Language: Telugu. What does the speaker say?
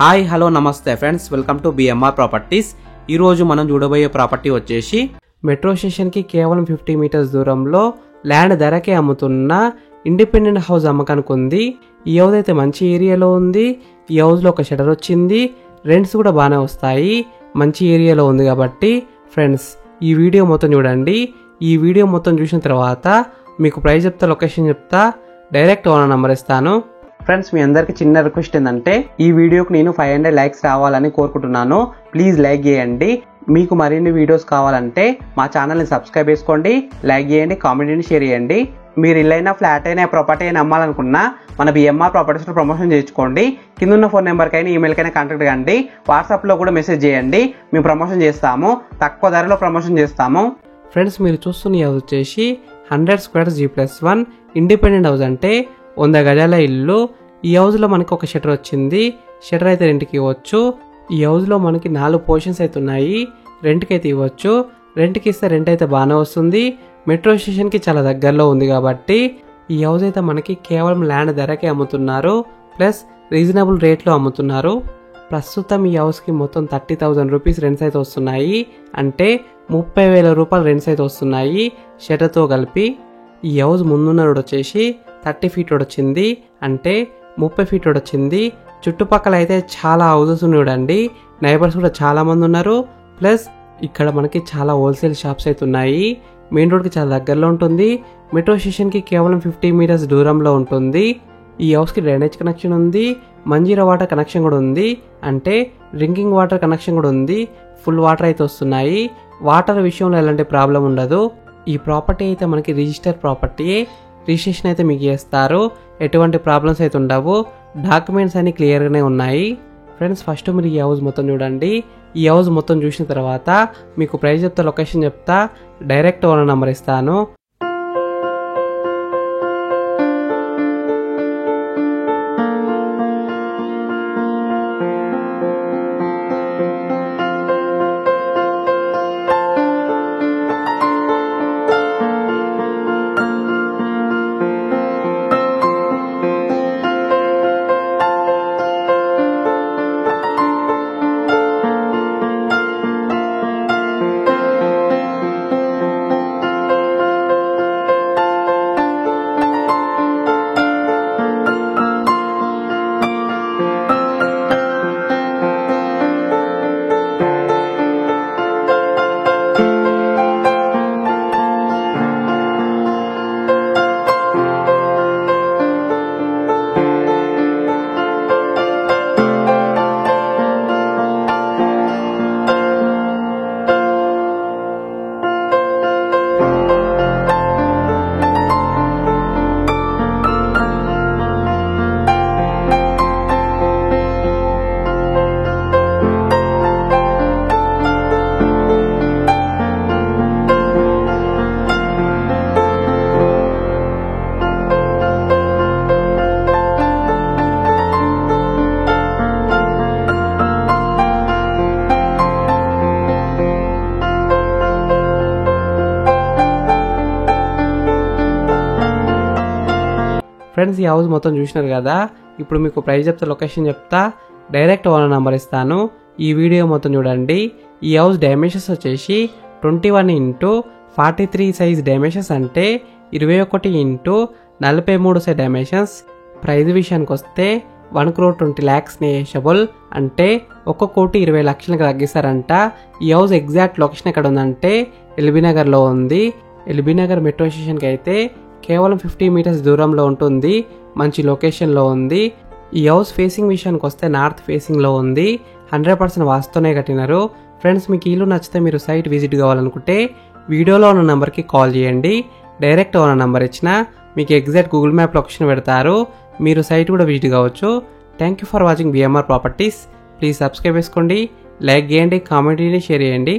హాయ్ హలో నమస్తే friends, welcome to BMR properties. ఈరోజు మనం చూడబోయే ప్రాపర్టీ వచ్చేసి మెట్రో స్టేషన్కి కేవలం 50 మీటర్స్ దూరంలో ల్యాండ్ ధరకే అమ్ముతున్న ఇండిపెండెంట్ హౌస్ అమ్మకానికి ఉంది. ఈ హౌస్ అయితే మంచి ఏరియాలో ఉంది. ఈ హౌస్లో ఒక షటర్ వచ్చింది, రెంట్స్ కూడా బాగానే వస్తాయి. మంచి ఏరియాలో ఉంది కాబట్టి ఫ్రెండ్స్ ఈ వీడియో మొత్తం చూడండి. ఈ వీడియో మొత్తం చూసిన తర్వాత మీకు ప్రైస్ చెప్తా, లొకేషన్ చెప్తా, డైరెక్ట్ ఓనర్ నెంబర్ ఇస్తాను. ఫ్రెండ్స్ మీ అందరికి చిన్న రిక్వెస్ట్ ఏంటంటే ఈ వీడియోకి నేను 500 లైక్స్ రావాలని కోరుకుంటున్నాను. ప్లీజ్ లైక్ చేయండి. మీకు మరిన్ని వీడియోస్ కావాలంటే మా ఛానల్ని సబ్స్క్రైబ్ చేసుకోండి, లైక్ చేయండి, కామెంట్ని షేర్ చేయండి. మీరు ఇల్లైనా ఫ్లాట్ అయినా ప్రాపర్టీ అయినా అమ్మాలనుకున్నా మన బిఎంఆర్ ప్రాపర్టీస్లో ప్రమోషన్ చేయించుకోండి. కింద ఉన్న ఫోన్ నెంబర్కైనా ఈమెయిల్కైనా కాంటాక్ట్ కండి. వాట్సాప్లో కూడా మెసేజ్ చేయండి, మేము ప్రమోషన్ చేస్తాము, తక్కువ ధరలో ప్రమోషన్ చేస్తాము. ఫ్రెండ్స్ మీరు చూస్తున్న హౌస్ వచ్చేసి 100 స్క్వేర్స్ G+1 ఇండిపెండెంట్ హౌస్, అంటే 100 గజాల ఇల్లు. ఈ హౌస్లో మనకి ఒక షటర్ వచ్చింది. షటర్ అయితే రెంట్కి ఇవ్వచ్చు. ఈ హౌస్లో మనకి 4 పోర్షన్స్ అయితే ఉన్నాయి. రెంట్కి అయితే ఇవ్వచ్చు. రెంట్కి ఇస్తే రెంట్ అయితే బాగానే వస్తుంది. మెట్రో స్టేషన్కి చాలా దగ్గరలో ఉంది కాబట్టి ఈ హౌస్ అయితే మనకి కేవలం ల్యాండ్ ధరకే అమ్ముతున్నారు, ప్లస్ రీజనబుల్ రేట్లో అమ్ముతున్నారు. ప్రస్తుతం ఈ హౌస్కి మొత్తం 30,000 రూపీస్ రెంట్స్ అయితే వస్తున్నాయి, అంటే 30,000 రూపాయలు రెంట్స్ అయితే వస్తున్నాయి షటర్తో కలిపి. ఈ హౌస్ ముందున్న రోడ్ వచ్చేసి 30 ఫీట్ రోడ్ వచ్చింది, అంటే 30 ఫీట్ రోడ్ వచ్చింది. చుట్టుపక్కల అయితే చాలా హౌసెస్ చూడండి, నైబర్స్ కూడా చాలా మంది ఉన్నారు. ప్లస్ ఇక్కడ మనకి చాలా హోల్సేల్ షాప్స్ అయితే ఉన్నాయి. మెయిన్ రోడ్కి చాలా దగ్గరలో ఉంటుంది. మెట్రో స్టేషన్కి కేవలం 50 మీటర్స్ దూరంలో ఉంటుంది. ఈ హౌస్కి డ్రైనేజ్ కనెక్షన్ ఉంది, మంజీరా వాటర్ కనెక్షన్ కూడా ఉంది, అంటే డ్రింకింగ్ వాటర్ కనెక్షన్ కూడా ఉంది. ఫుల్ వాటర్ అయితే వస్తున్నాయి. వాటర్ విషయంలో ఎలాంటి ప్రాబ్లం ఉండదు. ఈ ప్రాపర్టీ అయితే మనకి రిజిస్టర్ ప్రాపర్టీయే. రిజిస్ట్రేషన్ అయితే మీకు చేస్తారు, ఎటువంటి ప్రాబ్లమ్స్ అయితే ఉండవు. డాక్యుమెంట్స్ అన్ని క్లియర్గానే ఉన్నాయి. ఫ్రెండ్స్ ఫస్ట్ మీరు ఈ హౌస్ మొత్తం చూడండి. ఈ హౌస్ మొత్తం చూసిన తర్వాత మీకు ప్రైస్ చెప్తా, లొకేషన్ చెప్తా, డైరెక్ట్ ఓనర్ నెంబర్ ఇస్తాను. ఫ్రెండ్స్ ఈ హౌస్ మొత్తం చూసినారు కదా. ఇప్పుడు మీకు ప్రైస్ చెప్తా, లొకేషన్ చెప్తా, డైరెక్ట్ ఓనర్ నెంబర్ ఇస్తాను. ఈ వీడియో మొత్తం చూడండి. ఈ హౌస్ డైమెన్షన్స్ వచ్చేసి 21x43 సైజ్ డైమెన్షన్స్, అంటే 21x43 సైజ్ డైమెన్షన్స్. ప్రైస్ విషయానికి వస్తే 1,20,00,000 నెగోషియబుల్, అంటే 1,20,00,000కి తగ్గిస్తారంట. ఈ హౌస్ ఎగ్జాక్ట్ లొకేషన్ ఎక్కడ ఉందంటే ఎల్బీ నగర్లో ఉంది. ఎల్బీ నగర్ మెట్రో స్టేషన్కి అయితే కేవలం 50 మీటర్స్ దూరంలో ఉంటుంది. మంచి లొకేషన్లో ఉంది. ఈ హౌస్ ఫేసింగ్ విషయానికి వస్తే నార్త్ ఫేసింగ్లో ఉంది. 100% వాస్తునే కట్టినారు. ఫ్రెండ్స్ మీకు ఇల్లు నచ్చితే మీరు సైట్ విజిట్ కావాలనుకుంటే వీడియోలో ఉన్న నెంబర్కి కాల్ చేయండి. డైరెక్ట్ ఓనర్ నెంబర్ ఇచ్చిన మీకు ఎగ్జాక్ట్ గూగుల్ మ్యాప్ లొకేషన్ పెడతారు, మీరు సైట్ కూడా విజిట్ కావచ్చు. Thank you for watching BMR properties. Please subscribe చేసుకోండి, లైక్ చేయండి, కామెంట్ చేయండి, షేర్ చేయండి.